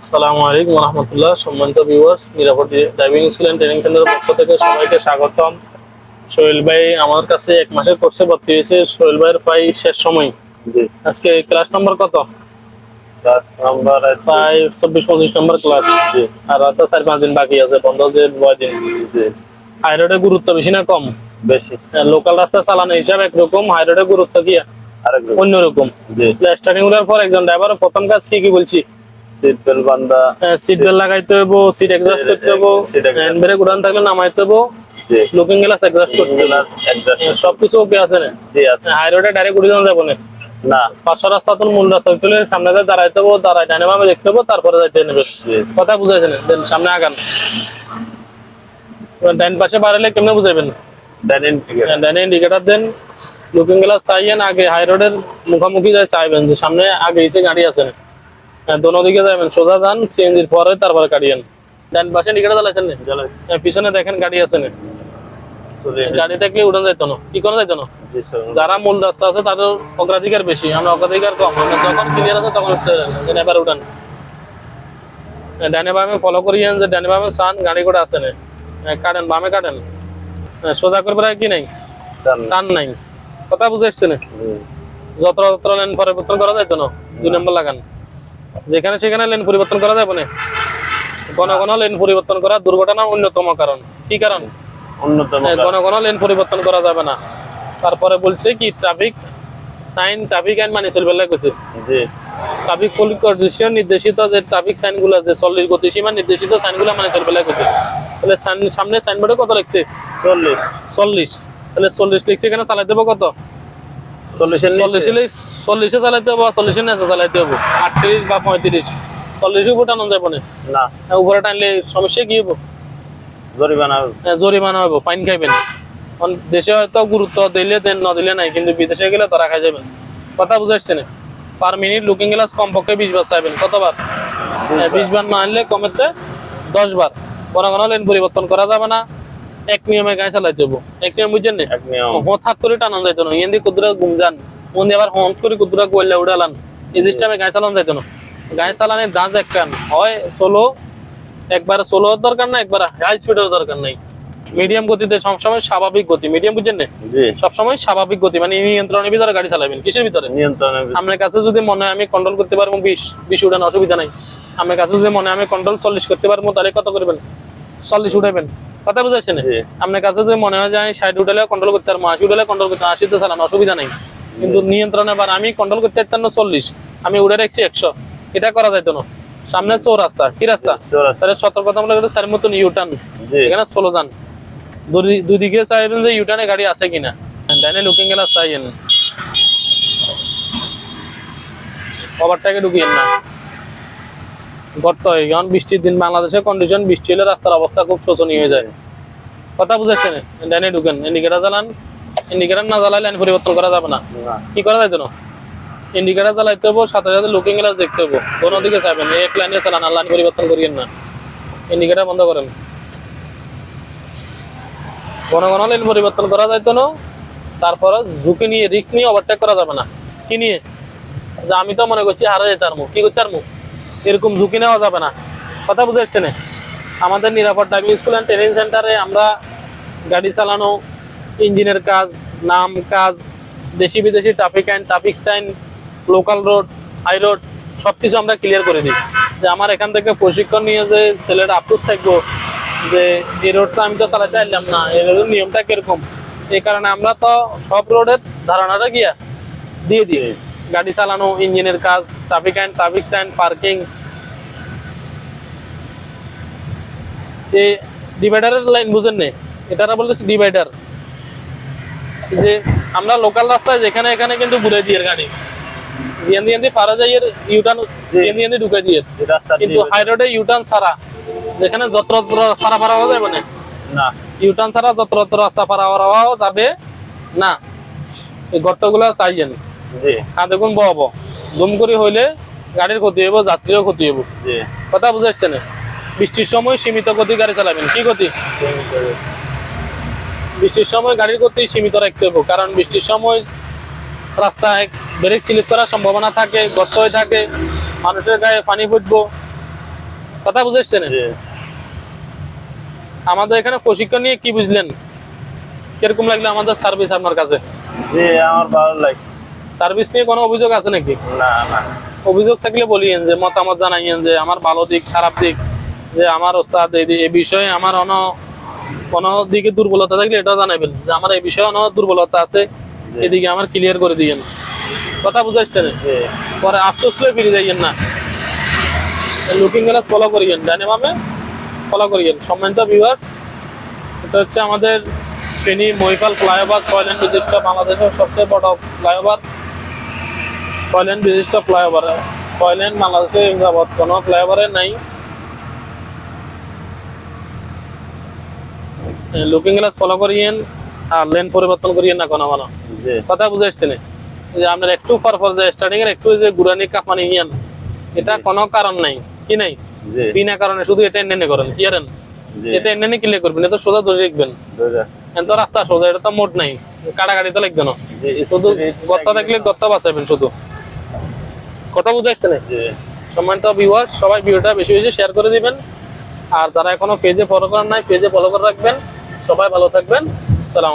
আসসালামু আলাইকুম ওয়া রাহমাতুল্লাহ। সম্মানিত ভিউয়ার্স, নিরাপদ ড্রাইভিং স্কুল এন্ড ট্রেনিং সেন্টারের পক্ষ থেকে সবাইকে স্বাগতম। সোহেল ভাই আমার কাছে 1 মাসের কোর্সে ভর্তি হয়েছে। সোহেল ভাইয়ের প্রায় শেষ সময়। জি, আজকে ক্লাস নম্বর কত? ক্লাস নাম্বার আছে। প্রায় 24-25 নম্বর ক্লাস। জি, আর তো 4-5 দিন বাকি আছে, বন্ধ যে 9 দিন। জি, হাইরোডের গুরুত্ব বেশি না কম? বেশি। লোকাল রাস্তা চালানো হিসাবে একরকম, হাইরোডের গুরুত্ব কি আরেকজন। অন্যরকম। জি, স্টার্টিং করার পর একজন ড্রাইভারের প্রথম কাজ কি কি বলছি? সিট বেল্ট বান্ধা। সিট বেল্ট লাগাইতে হবো, সিট এক্সস্ট করতে হবো, হ্যান্ড ব্রেক উড়ান থাকলে নামাইতে হবো, জি, লুকিং গ্লাস এক্সস্ট করতে হবো। Glass adjust. সবকিছু ওকে আছে না? জি, আছে। হাই রোডে ডাইরেক্ট উড়ে যাবো না। না। পাঁচশো রাস্তা তো মূল রাস্তা চলে সামনে দিয়ে দাঁড়াইতে হবো, দাঁড়ায় ডাইনে বামে দেখতে হবো, তারপরে যাইতে নেবে। জি, কথা বুঝাইছেন? দেন সামনে আগান। ডাইন পাশে বাড়ালে কেমনে বুঝাইবেন? ডাইনে ইন্ডিকেটার দেন, লুকিং গ্লাস চাইয়েন, আগে হাই রোডের মুখোমুখি যায় চাইবেন যে সামনে আগে এসে গাড়ি আছে না। দোনো দিকে যাবেন, সোজা যান, সিএনজির পরে তারপরে গাড়িয়েন। ডান পাশে ইন্ডিকেটার চালাইছেন না? পিছনে দেখেন গাড়ি আছে না? গাড়ি থাকলে উড়ান যাইতো না, কি করে যাইতো না? জি, স্যার। যারা মূল রাস্তা আছে তাদের অগ্রাধিকার বেশি, আমরা অগ্রাধিকার কম। আমরা যখন ক্লিয়ার আছে তখন এবার উঠান। ডানে বামে ফলো করিয়েন যে ডানে বামে চান গাড়ি ঘোড়া আছে না, কাটেন বামে কাটেন। সোজা করবে কি নাই, টান নাই। কথা বুঝে এসছে না? যত্র তত্র লেন পরিবর্তন করা যাইতো না, 2 নম্বর লাগান। যেখানে সেখানে লেন পরিবর্তন করা যাবে না। ঘন ঘন লেন পরিবর্তন করা দুর্ঘটনার অন্যতম কারণ। কি কারণ? অন্যতম। ঘন ঘন লেন পরিবর্তন করা যাবে না। তারপরে বলছে কি ট্রাফিক সাইন, ট্রাফিক আইন মানে চলবে লাগছে। জি, ট্রাফিক পুলিশ কর্তৃপক্ষ নির্দেশিত যে ট্রাফিক সাইনগুলো, যে 40 গতিসীমা নির্দেশিত সাইনগুলো মানে চলবে লাগছে। তাহলে সামনে সাইনবোর্ডে কত লিখছে? 40। 40। তাহলে 40 লিখছে, এখানে চালাইতে হবে কত? 40 এর নিচে। 40-এ চালাইতে হবে, 40-এর নিচে চালাইতে হবে। 38 বা 35। 40 উপর টানো যাবে না। না। উপরে টানলে সমস্যা কি হবো? জরিমানা। জরিমানা হবো, ফাইন খাইবেন। দেশে হয়তো গুরুত্ব দিলে দেন, না দিলে নাই, কিন্তু বিদেশে গেলে তারা খাই যাবেন। কথা বুঝাচ্ছি না? পার মিনিট লুকিং গ্লাস কমপক্ষে 20 বার চাইবেন। কতবার? 20 বার না আনলে কমেছে 10 বার। ঘন ঘন লেন পরিবর্তন করা যাবে না। এক নিয়মে গাড়ি চালাইতে হবো। এক নিয়ম বুঝছেন না? এক নিয়ম। হঠাৎ করে টানান যাইতো না, এন্দি কুদরা ঘুম যান, মন আবার হঠাৎ করে কুদরা গোল্লা উড়ালান, এই সিস্টেমে গাড়ি চালানো যাইতো না। গাড়ি চালানোর দাঁজ একখান হয় সোলো, একবার সোলো দরকার না, একবার হাই স্পিডের দরকার নাই। মিডিয়াম গতিতে সবসময় স্বাভাবিক গতি, মিডিয়াম বুঝছেন না? জি, সবসময় স্বাভাবিক গতি মানে নিয়ন্ত্রণের ভিতরে গাড়ি চালাবেন। কিসের ভিতরে? নিয়ন্ত্রণে। আপনার কাছে যদি মনে হয় আমি কন্ট্রোল করতে পারবো 20 উঠানো অসুবিধা নাই। আমার কাছে যদি মনে হয় আমি কন্ট্রোল 40 করতে পারবো, তাহলে কত করবেন? 40 উঠাবেন। কথা বুঝাচ্ছেন? জি, আপনার কাছে যদি মনে হয় যে আমি 60 উঠালে কন্ট্রোল করতে পারবো, 80 উঠালে কন্ট্রোল করতে, 80-তে চালানো অসুবিধা নাই। কিন্তু নিয়ন্ত্রণে আবার আমি কন্ট্রোল করতে পারতাম না 40, আমি উড়ে রাখছি 100, এটা করা যাইতো না। সামনে চৌরাস্তা, কি রাস্তা? তাহলে সতর্কতামূলক তার মতন ইউটার্ন, জি, এখানে চলো যান। দুদিকে চাইবেন যে ইউটার্নে গাড়ি আছে কিনা। ডাইনে লুকিং গ্লাস চাইয়েন, ওভারটেকে ঢুকিয়েন না। গর্ত হয়, কারণ বৃষ্টির দিন বাংলাদেশের কন্ডিশন, বৃষ্টি হলে রাস্তার অবস্থা খুব শোচনীয় হয়ে যায়। কথা বুঝেছেন? ডাইনে ঢুকেন, ইন্ডিকেটার জ্বালান। ইন্ডিকেটার না জ্বালালে লাইন পরিবর্তন করা যাবে না। না। কি করা যাইতো না? ইন্ডিকেটার জ্বালাইতে হবো, সাথে সাথে লুকিং গ্লাস দেখতে হবো। কোনো দিকে চাইবেন, এক লাইনে চালান, আর লাইন পরিবর্তন করিয়েন না। ইন্ডিকেটার বন্ধ করেন। ঘন ঘন লাইন পরিবর্তন করা যাইতো না। তারপরে ঝুঁকি নিয়ে, রিস্ক নিয়ে ওভারটেক করা যাবে না। কি নিয়ে? যে আমি তো মনে করছি হারা যেতে পারবো, কি করতে পারবো, এরকম ঝুঁকি নেওয়া যাবে না। কথা বুঝে এসছে না? আমাদের নিরাপদ ড্রাইভিং স্কুল অ্যান্ড ট্রেনিং সেন্টারে আমরা গাড়ি চালানো, ইঞ্জিনের কাজ, নাম কাজ, দেশি বিদেশি ট্রাফিক আইন, traffic sign, local road, high road, সবকিছু আমরা ক্লিয়ার করে দিই। যে আমার এখান থেকে প্রশিক্ষণ নিয়ে যে ছেলেটা আফসোস থাকবো যে এই রোডটা আমি তো চালাতে পারলাম না, এই রোডের নিয়মটা কিরকম। এই কারণে আমরা তো সব রোডের ধারণাটা গিয়া দিয়ে দিই। গাড়ি চালানো, ইঞ্জিনের কাজ, ট্রাফিক আইন, ট্রাফিক সাইন, পার্কিং, এই ডিভাইডারের লাইন বুঝেন না? এটারা বলতেছে ডিভাইডার। যে আমরা লোকাল রাস্তায় যেখানে এখানে কিন্তু ঘুরে দিয়ে গাড়ি দিয়ে পারা যায়, এর ইউটার্ন দিয়ে ঢুকে দিয়ে। কিন্তু হাই রোডে ইউটার্ন ছাড়া, যেখানে যত্রতত্র পারা পাওয়া যাবে না, না। ইউটার্ন ছাড়া যত্রতত্র রাস্তা পারা যাবে না। এই গর্তগুলো চাইছেন। জি, আর দেখুন বহব দুম করে হইলে গাড়ির ক্ষতি হইব, যাত্রীরও ক্ষতি হইব। জি, কথা বুঝাচ্ছেন? বৃষ্টির সময় সীমিত গতি গাড়ি চালাবেন। কি গতি? বৃষ্টির সময় গাড়ির গতি সীমিত রাখতে হবে, কারণ বৃষ্টির সময় রাস্তায় ব্রেক স্লিপ করার সম্ভাবনা থাকে, গর্ত হয়ে থাকে, মানুষের গায়ে পানি ফুটবো, কথা বুঝেছেন? জি আমাদের এখানে প্রশিক্ষণ নিয়ে কি বুঝলেন? কিরকম লাগলো আমাদের সার্ভিস আপনার কাছে? জি আমার ভালো লাগছে। সার্ভিস নিয়ে কোনো অভিযোগ আছে নাকি? না না অভিযোগ থাকলে বলিয়েন, যে মতামত জানাইয়েন, যে আমার ভালো দিক খারাপ দিক, যে আমার ওস্তাদ এই বিষয়ে আমার কোনো দিকে দুর্বলতা থাকলে এটাও জানাবেন, যে আমার এই বিষয়ে দুর্বলতা আছে, এদিকে আমার ক্লিয়ার করে দিয়েন। কথা বুঝাচ্ছেন? জি পরে আফসোস করে ফিরে যাইয়েন না। লুকিং গ্লাস ফলো করিয়েন, ডানে বামে ফলো করিয়েন। সম্মানিত ভিউয়ার্স, এটা হচ্ছে আমাদের ফেনী মহিপাল ফ্লাইওভার, 6 লেন বিশিষ্ট বাংলাদেশের সবচেয়ে বড় ফ্লাইওভার। 6 লেন বিশিষ্ট ফ্লাইওভার, 6 লেন বাংলাদেশে যাবত কোনো ফ্লাইওভারে নাই। লুকিং গ্লাস ফলো করিয়েন আর লেন পরিবর্তন করিয়েন না কোনো কোনো। জি কথা বুঝাচ্ছেন? যে আপনার একটু পর যে স্টার্টিং এর একটু যে গুড়ানি কাঁপানি নিয়েন, এটা কোনো কারণ নাই, কি নাই, জি বিনা কারণে শুধু এটা এনে করেন, কি করেন? জি এটা এনে ক্লিয়ার করবেন, এটা সোজা ধরে রাখবেন। দুইটা তো রাস্তা সোজা, এটা তো মোট নাই, কাটাকাটি তো লাগবে না। জি শুধু গর্ত থাকলে গর্ত বাঁচাবেন শুধু। কথা বুঝাচ্ছেন? জি সম্মানিত ভিউয়ার্স, সবাই ভিডিওটা বেশি বেশি শেয়ার করে দিবেন। আর যারা এখনো পেজে ফলো করেন নাই, পেজে ফলো করে রাখবেন। সবাই ভালো থাকবেন। সালাম আলাইকুম।